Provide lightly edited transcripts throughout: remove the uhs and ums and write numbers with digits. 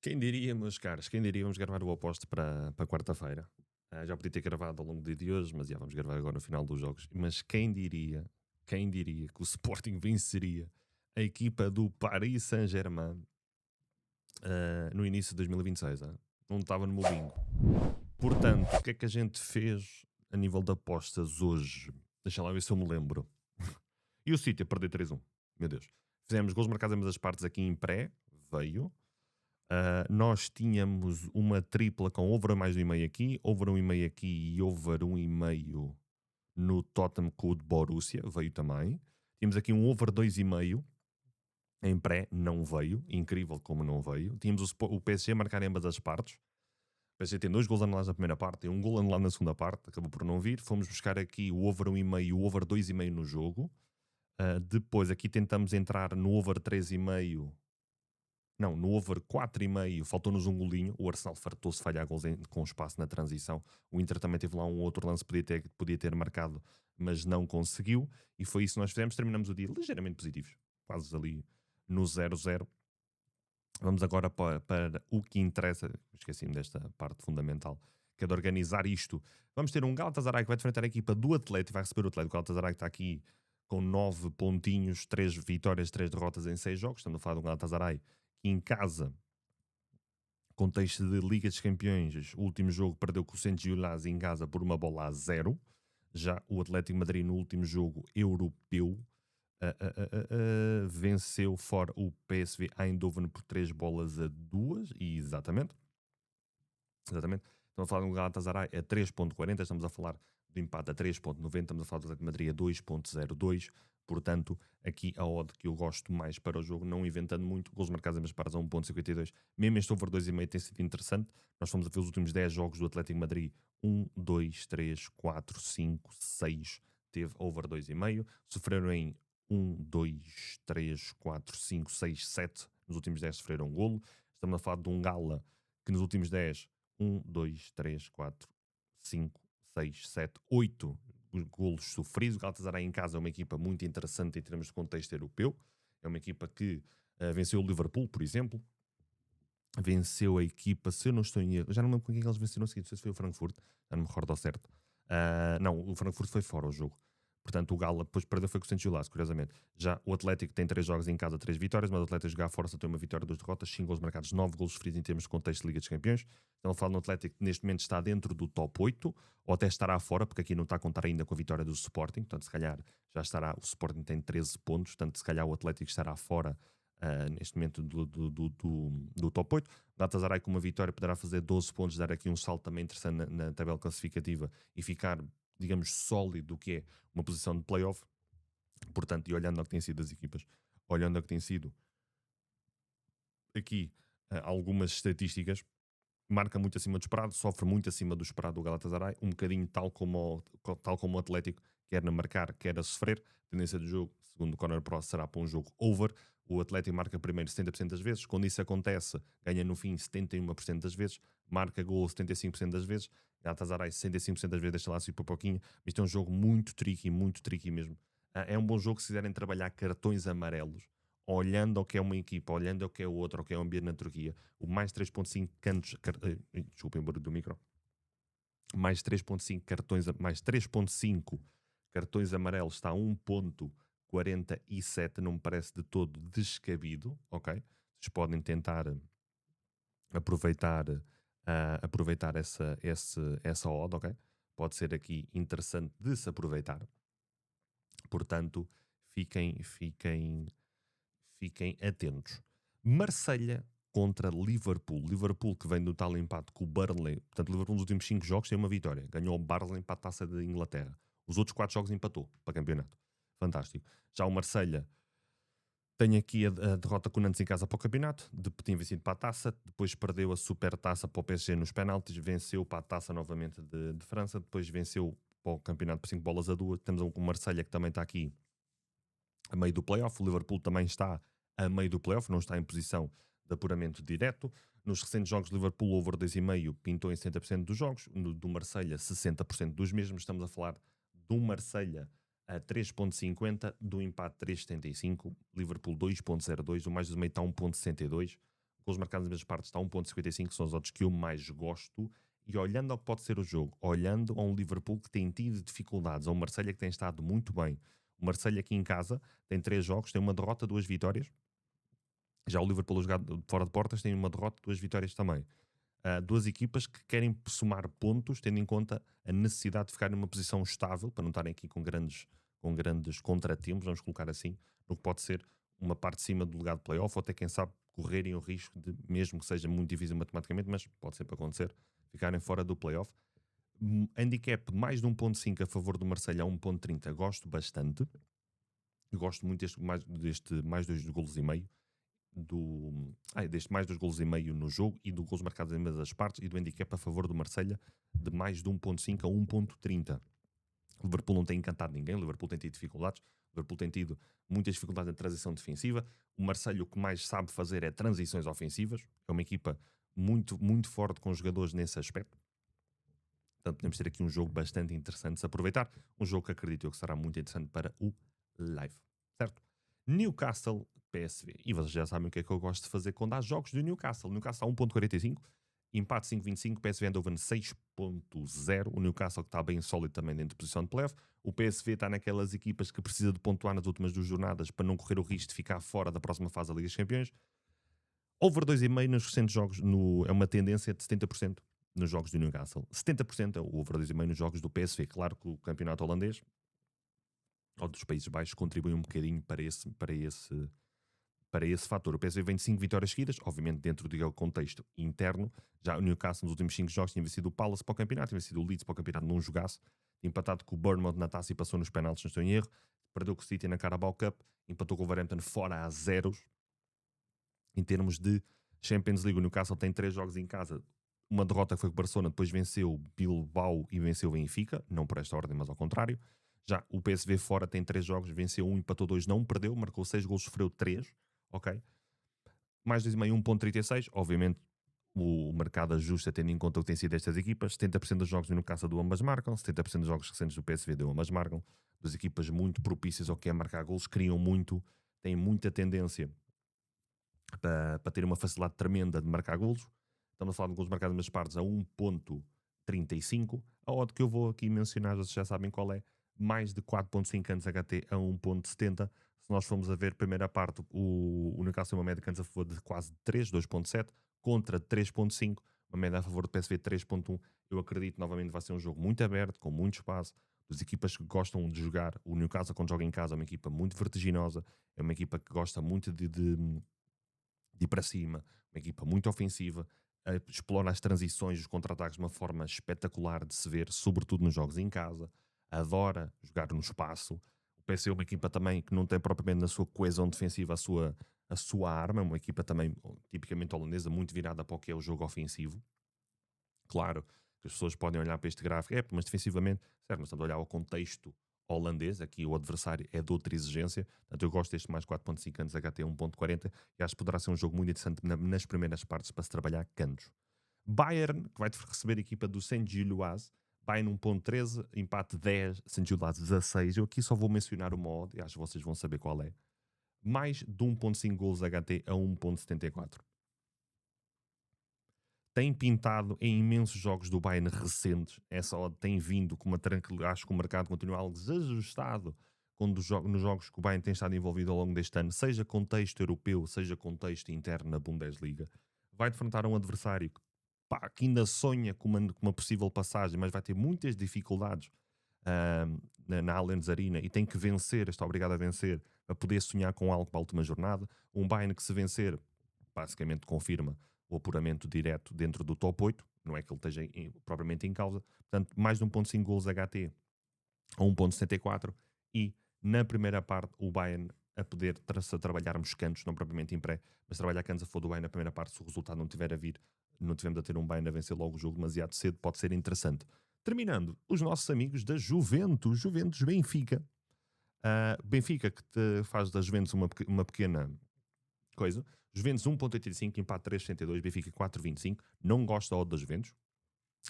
Quem diria, meus caros, quem diria vamos gravar o oposto para quarta-feira. Já podia ter gravado ao longo do dia de hoje, mas já vamos gravar agora no final dos jogos. Mas quem diria que o Sporting venceria a equipa do Paris Saint-Germain no início de 2026? Não estava no meu bingo. Portanto, o que é que a gente fez a nível de apostas hoje? Deixa lá ver se eu me lembro. E o City a perder 3-1. Meu Deus. Fizemos gols marcados em ambas as partes aqui em pré. Veio. Nós tínhamos uma tripla com over mais 1,5 aqui, over 1,5 aqui e over 1,5 no Tottenham com o de Borussia, veio também. Tínhamos aqui um over 2,5 em pré, não veio, incrível como não veio. Tínhamos o PSG a marcar em ambas as partes. O PSG tem 2 gols anulados na primeira parte e um gol anulado na segunda parte, acabou por não vir. Fomos buscar aqui o over 1,5 e o over 2,5 no jogo. Depois aqui tentamos entrar no over 3,5. Não, no over 4,5 faltou-nos um golinho. O Arsenal fartou-se falhar gols com espaço na transição. O Inter também teve lá um outro lance que podia ter marcado, mas não conseguiu. E foi isso que nós fizemos. Terminamos o dia ligeiramente positivos, quase ali no 0-0. Vamos agora para o que interessa. Esqueci-me desta parte fundamental, que é de organizar isto. Vamos ter um Galatasaray que vai defrontar a equipa do Atlético, vai receber o Atlético. O Galatasaray que está aqui com 9 pontinhos, 3 vitórias, 3 derrotas em 6 jogos. Estamos a falar do Galatasaray em casa, contexto de Liga dos Campeões, o último jogo perdeu com o Saint Gilás em casa por 1-0. Já o Atlético Madrid no último jogo europeu venceu fora o PSV Eindhoven por 3-2. E exatamente. Estamos a falar de um Galatasaray a 3.40, estamos a falar do empate a 3.90, estamos a falar do Atlético Madrid a 2.02. Portanto, aqui a odd que eu gosto mais para o jogo, não inventando muito, gols marcados em ambas partes a 1.52. Mesmo este over 2,5 tem sido interessante. Nós fomos a ver os últimos 10 jogos do Atlético Madrid. 1, 2, 3, 4, 5, 6. Teve over 2,5. Sofreram em 1, 2, 3, 4, 5, 6, 7. Nos últimos 10 sofreram um golo. Estamos a falar de um Gala que nos últimos 10 1, 2, 3, 4, 5, 6, 7, 8 golos sofridos. O Galatasaray em casa é uma equipa muito interessante em termos de contexto europeu. É uma equipa que venceu o Liverpool, por exemplo. Venceu a equipa, se eu não estou em erro, já não lembro com quem eles venceram no seguinte, não sei se foi o Frankfurt, já não me recordo ao certo. Não, o Frankfurt foi fora o jogo. Portanto, o Gala depois perdeu foi com o Saint Gilás, curiosamente. Já o Atlético tem 3 jogos em casa, 3 vitórias, mas o Atlético jogar fora só tem uma vitória, 2 derrotas, 5 gols marcados, 9 gols sofridos em termos de contexto de Liga dos Campeões. Então, falo no Atlético que neste momento está dentro do top 8, ou até estará fora, porque aqui não está a contar ainda com a vitória do Sporting, portanto, se calhar já estará, o Sporting tem 13 pontos, portanto, se calhar o Atlético estará fora neste momento do top 8. O Galatasaray com uma vitória poderá fazer 12 pontos, dar aqui um salto também interessante na tabela classificativa e ficar, digamos, sólido do que é uma posição de playoff. Portanto, e olhando ao que têm sido as equipas, olhando ao que tem sido aqui algumas estatísticas, marca muito acima do esperado, sofre muito acima do esperado o Galatasaray, um bocadinho tal como o Atlético, quer na marcar, quer a sofrer. A tendência do jogo, segundo o Corner Pro, será para um jogo over. O Atlético marca primeiro 70% das vezes, quando isso acontece, ganha no fim 71% das vezes, marca gol 75% das vezes, Galatasaray 65% das vezes, deixa lá subir para pouquinho. Isto é um jogo muito tricky mesmo. É um bom jogo se quiserem trabalhar cartões amarelos, olhando ao que é uma equipa, olhando ao que é o outro, ao que é o ambiente na Turquia. O mais 3.5 cantos, desculpem o barulho do micro, mais 3.5 cartões, mais 3.5 cartões amarelos está a 1.47, não me parece de todo descabido, ok? Vocês podem tentar aproveitar essa odd, ok? Pode ser aqui interessante de se aproveitar. Portanto, fiquem atentos. Marselha contra Liverpool. Liverpool que vem do tal empate com o Burnley. Portanto, Liverpool nos últimos 5 jogos tem uma vitória. Ganhou o Burnley para a Taça da Inglaterra. Os outros 4 jogos empatou para campeonato. Fantástico. Já o Marselha tem aqui a derrota com o Nantes em casa para o campeonato. Tinha vencido para a Taça. Depois perdeu a Super Taça para o PSG nos penaltis. Venceu para a Taça novamente de França. Depois venceu para o campeonato por 5-2. Temos um com o Marselha que também está aqui a meio do playoff. O Liverpool também está a meio do playoff, não está em posição de apuramento direto. Nos recentes jogos, Liverpool over 2,5 pintou em 70% dos jogos, do Marselha 60% dos mesmos. Estamos a falar do Marselha a 3.50, do empate 3.75, Liverpool 2.02, o mais do meio está 1.62. gols marcados nas mesmas partes está a 1.55, são os odds que eu mais gosto. E olhando ao que pode ser o jogo, olhando a um Liverpool que tem tido dificuldades, a um Marselha que tem estado muito bem. O Marselha aqui em casa tem 3 jogos, tem uma derrota, 2 vitórias. Já o Liverpool jogado fora de portas tem uma derrota, 2 vitórias também. Duas equipas que querem somar pontos, tendo em conta a necessidade de ficar numa posição estável, para não estarem aqui com grandes contratempos, vamos colocar assim, no que pode ser uma parte de cima do legado de playoff, ou até quem sabe correrem o risco de, mesmo que seja muito difícil matematicamente, mas pode sempre acontecer, ficarem fora do playoff. Handicap mais de 1.5 a favor do Marselha a 1.30, gosto bastante. Eu gosto muito deste mais 2 golos e meio. Deste mais 2 golos e meio no jogo e do golos marcados em ambas as partes e do handicap a favor do Marselha de mais de 1.5 a 1.30. O Liverpool não tem encantado ninguém, o Liverpool tem tido dificuldades, o Liverpool tem tido muitas dificuldades na transição defensiva. O Marselha o que mais sabe fazer é transições ofensivas, é uma equipa muito, muito forte com jogadores nesse aspecto. Portanto, podemos ter aqui um jogo bastante interessante de se aproveitar, um jogo que acredito eu que será muito interessante para o live, certo? Newcastle PSV. E vocês já sabem o que é que eu gosto de fazer quando há jogos do Newcastle. Newcastle a 1.45, empate 5.25, PSV Eindhoven 6.0. O Newcastle que está bem sólido também dentro de posição de playoff. O PSV está naquelas equipas que precisa de pontuar nas últimas 2 jornadas para não correr o risco de ficar fora da próxima fase da Liga dos Campeões. Over 2,5 nos recentes jogos é uma tendência de 70% nos jogos do Newcastle. 70% é o over 2,5 nos jogos do PSV. Claro que o campeonato holandês ou dos Países Baixos contribui um bocadinho para esse fator. O PSV vem de 5 vitórias seguidas, obviamente dentro do contexto interno. Já o Newcastle nos últimos 5 jogos tinha vencido o Palace para o campeonato, tinha vencido o Leeds para o campeonato num jogaço, empatado com o Bournemouth na taça e passou nos penaltis, não estou em erro, perdeu com o City na Carabao Cup, empatou com o Wolverhampton fora a 0. Em termos de Champions League, o Newcastle tem 3 jogos em casa, uma derrota foi com o Barcelona, depois venceu Bilbao e venceu o Benfica, não por esta ordem, mas ao contrário. Já o PSV fora tem 3 jogos, venceu 1, empatou 2, não perdeu, marcou 6 gols, sofreu 3, ok? Mais 2,5, 1.36, obviamente o mercado ajusta tendo em conta o que tem sido estas equipas. 70% dos jogos no Newcastle do ambas marcam, 70% dos jogos recentes do PSV do ambas marcam. Duas equipas muito propícias ao que é marcar gols, criam muito, têm muita tendência para ter uma facilidade tremenda de marcar gols. Estamos a falar de gols marcados nas partes a 1.35. A odd que eu vou aqui mencionar, vocês já sabem qual é, mais de 4.5 anos HT a 1.70. Se nós formos a ver, primeira parte, o Newcastle tem uma média de anos a favor de quase 3, 2.7, contra 3.5, uma média a favor do PSV 3.1. Eu acredito, novamente, vai ser um jogo muito aberto, com muito espaço, das equipas que gostam de jogar. O Newcastle, quando joga em casa, é uma equipa muito vertiginosa, é uma equipa que gosta muito de ir para cima, uma equipa muito ofensiva, explora as transições, os contra-ataques de uma forma espetacular de se ver, sobretudo nos jogos em casa, adora jogar no espaço. O PSV é uma equipa também que não tem propriamente na sua coesão defensiva a sua arma, é uma equipa também tipicamente holandesa, muito virada para o que é o jogo ofensivo. Claro que as pessoas podem olhar para este gráfico, mas defensivamente, certo, mas estamos a olhar ao contexto holandês, aqui o adversário é de outra exigência, portanto eu gosto deste mais 4.5 anos HT 1.40 e acho que poderá ser um jogo muito interessante nas primeiras partes para se trabalhar cantos. Bayern, que vai receber a equipa do Saint-Gilloise, Bayern 1.13, empate 10, Saint-Gilloise 16, eu aqui só vou mencionar uma odd, e acho que vocês vão saber qual é, mais de 1.5 gols HT a 1.74. Tem pintado em imensos jogos do Bayern recentes. Essa odd tem vindo com uma tranquilidade. Acho que o mercado continua algo desajustado nos jogos que o Bayern tem estado envolvido ao longo deste ano, seja contexto europeu, seja contexto interno na Bundesliga. Vai defrontar um adversário que ainda sonha com uma possível passagem, mas vai ter muitas dificuldades na Allianz Arena e tem que vencer, está obrigado a vencer, para poder sonhar com algo para a última jornada. Um Bayern que, se vencer, basicamente confirma o apuramento direto dentro do top 8, não é que ele esteja propriamente em causa. Portanto, mais de 1.5 gols HT a 1.74 e na primeira parte o Bayern a poder trabalharmos cantos, não propriamente em pré, mas trabalhar cantos a favor do Bayern na primeira parte. Se o resultado não tiver a vir, não tivemos a ter um Bayern a vencer logo o jogo demasiado cedo, pode ser interessante. Terminando, os nossos amigos da Juventus Benfica. Benfica que te faz da Juventus uma pequena coisa. Juventus 1.85, empate 3.62, Benfica 4.25. Não gosto da odd da Juventus,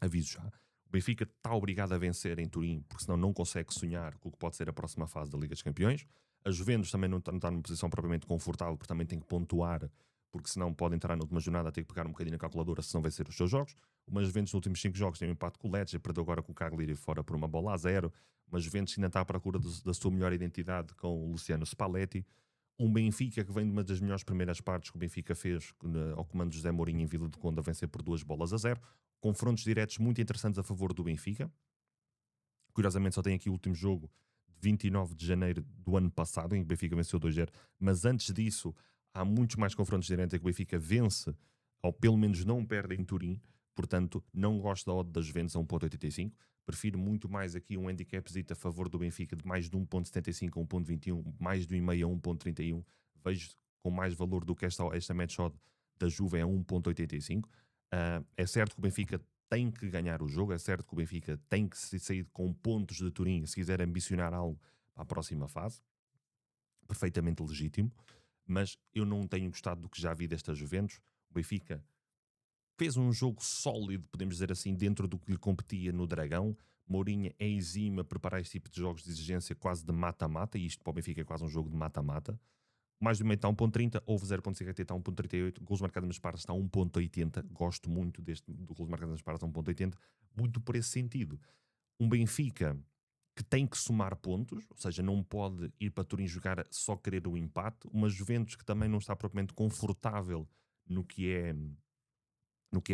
aviso já. O Benfica está obrigado a vencer em Turim, porque senão não consegue sonhar com o que pode ser a próxima fase da Liga dos Campeões. A Juventus também não está numa posição propriamente confortável, porque também tem que pontuar porque senão pode entrar na última jornada a ter que pegar um bocadinho na calculadora se não vencer os seus jogos. Uma Juventus nos últimos 5 jogos tem um empate com o Lecce, perdeu agora com o Cagliari fora por 1-0. Uma Juventus que ainda está à procura da sua melhor identidade com o Luciano Spalletti. Um Benfica que vem de uma das melhores primeiras partes que o Benfica fez ao comando de José Mourinho em Vila de Conde a vencer por 2-0. Confrontos diretos muito interessantes a favor do Benfica. Curiosamente só tem aqui o último jogo de 29 de janeiro do ano passado, em que o Benfica venceu 2-0, mas antes disso há muitos mais confrontos diretos em que o Benfica vence, ou pelo menos não perde em Turim. Portanto, não gosto da odd das Juventus a 1.85. Prefiro muito mais aqui um handicapzito a favor do Benfica de mais de 1.75 a 1.21, mais de 1,5 a 1.31. Vejo com mais valor do que esta match odd da Juve a 1.85. É certo que o Benfica tem que ganhar o jogo, é certo que o Benfica tem que sair com pontos de Turim se quiser ambicionar algo para a próxima fase. Perfeitamente legítimo, mas eu não tenho gostado do que já vi desta Juventus. O Benfica fez um jogo sólido, podemos dizer assim, dentro do que lhe competia no Dragão. Mourinho é exímio a preparar este tipo de jogos de exigência quase de mata-mata, e isto para o Benfica é quase um jogo de mata-mata. Mais do meio está 1.30, houve 0.50 está 1.38, gols marcados nas paras está 1.80. Gosto muito do gols marcados nas paras a 1.80, muito por esse sentido. Um Benfica que tem que somar pontos, ou seja, não pode ir para Turim jogar só querer o empate. Uma Juventus que também não está propriamente confortável no que é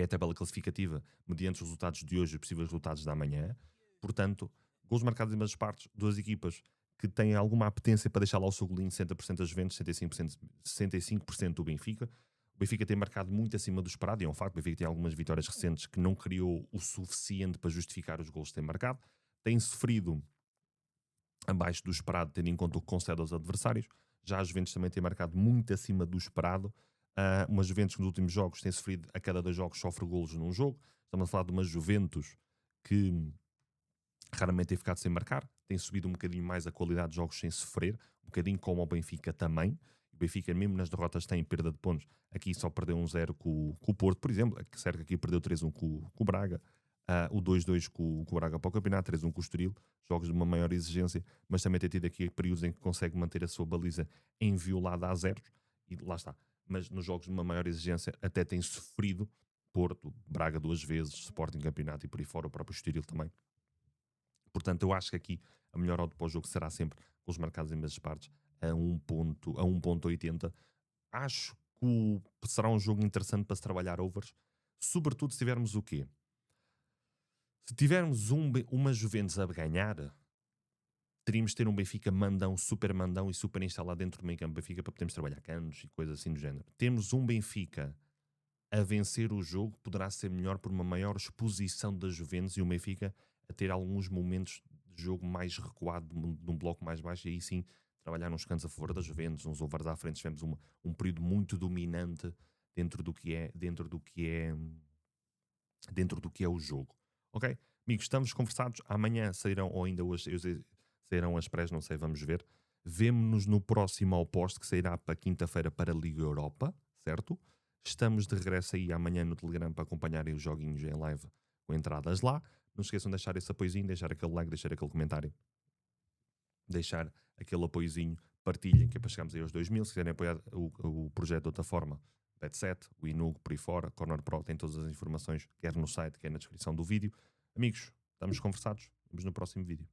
a tabela classificativa, mediante os resultados de hoje e os possíveis resultados da manhã. Portanto, gols marcados em ambas as partes, duas equipas que têm alguma apetência para deixar lá o seu golinho, 60% das Juventus, 65% do Benfica. O Benfica tem marcado muito acima do esperado, e é um facto. O Benfica tem algumas vitórias recentes que não criou o suficiente para justificar os gols que tem marcado. Tem sofrido abaixo do esperado, tendo em conta o que concede aos adversários. Já a Juventus também tem marcado muito acima do esperado. Uma Juventus que nos últimos jogos tem sofrido, a cada 2 jogos sofre golos num jogo. Estamos a falar de uma Juventus que raramente tem ficado sem marcar, tem subido um bocadinho mais a qualidade de jogos sem sofrer, um bocadinho como o Benfica também. O Benfica, mesmo nas derrotas, tem perda de pontos. Aqui só perdeu 1-0 com o Porto, por exemplo. Certo que aqui perdeu 3-1 com o Braga. O 2-2 com o Braga para o campeonato, 3-1 com o Estoril. Jogos de uma maior exigência, mas também tem tido aqui períodos em que consegue manter a sua baliza inviolada a zeros. E lá está. Mas nos jogos de uma maior exigência até tem sofrido. Porto, Braga 2 vezes, Sporting campeonato e por aí fora, o próprio Estoril também. Portanto, eu acho que aqui a melhor odd para o jogo será sempre com os marcados em mesmas partes a 1.80. Acho que será um jogo interessante para se trabalhar overs, sobretudo se tivermos o quê? Se tivermos uma Juventus a ganhar, teríamos de ter um Benfica mandão, super mandão e super instalado dentro do meio campo Benfica para podermos trabalhar canos e coisas assim do género. Temos um Benfica a vencer o jogo, poderá ser melhor por uma maior exposição da Juventus e o Benfica a ter alguns momentos de jogo mais recuado, num bloco mais baixo, e aí sim trabalhar uns cantos a favor da Juventus, uns overs à frente. Tivemos um período muito dominante dentro do que é o jogo. Ok? Amigos, estamos conversados. Amanhã sairão, ou ainda hoje sairão as prés, não sei, vamos ver. Vemo-nos no próximo ao posto, que sairá para quinta-feira para a Liga Europa, certo? Estamos de regresso aí amanhã no Telegram para acompanharem os joguinhos em live com entradas lá. Não se esqueçam de deixar esse apoiozinho, deixar aquele like, deixar aquele comentário, deixar aquele apoiozinho, partilhem, que é para chegarmos aí aos 2000. Se quiserem apoiar o projeto de outra forma, Bet7, o Inugo, por aí fora, Corner Pro, tem todas as informações, quer no site, quer na descrição do vídeo. Amigos, estamos conversados. Vemos no próximo vídeo.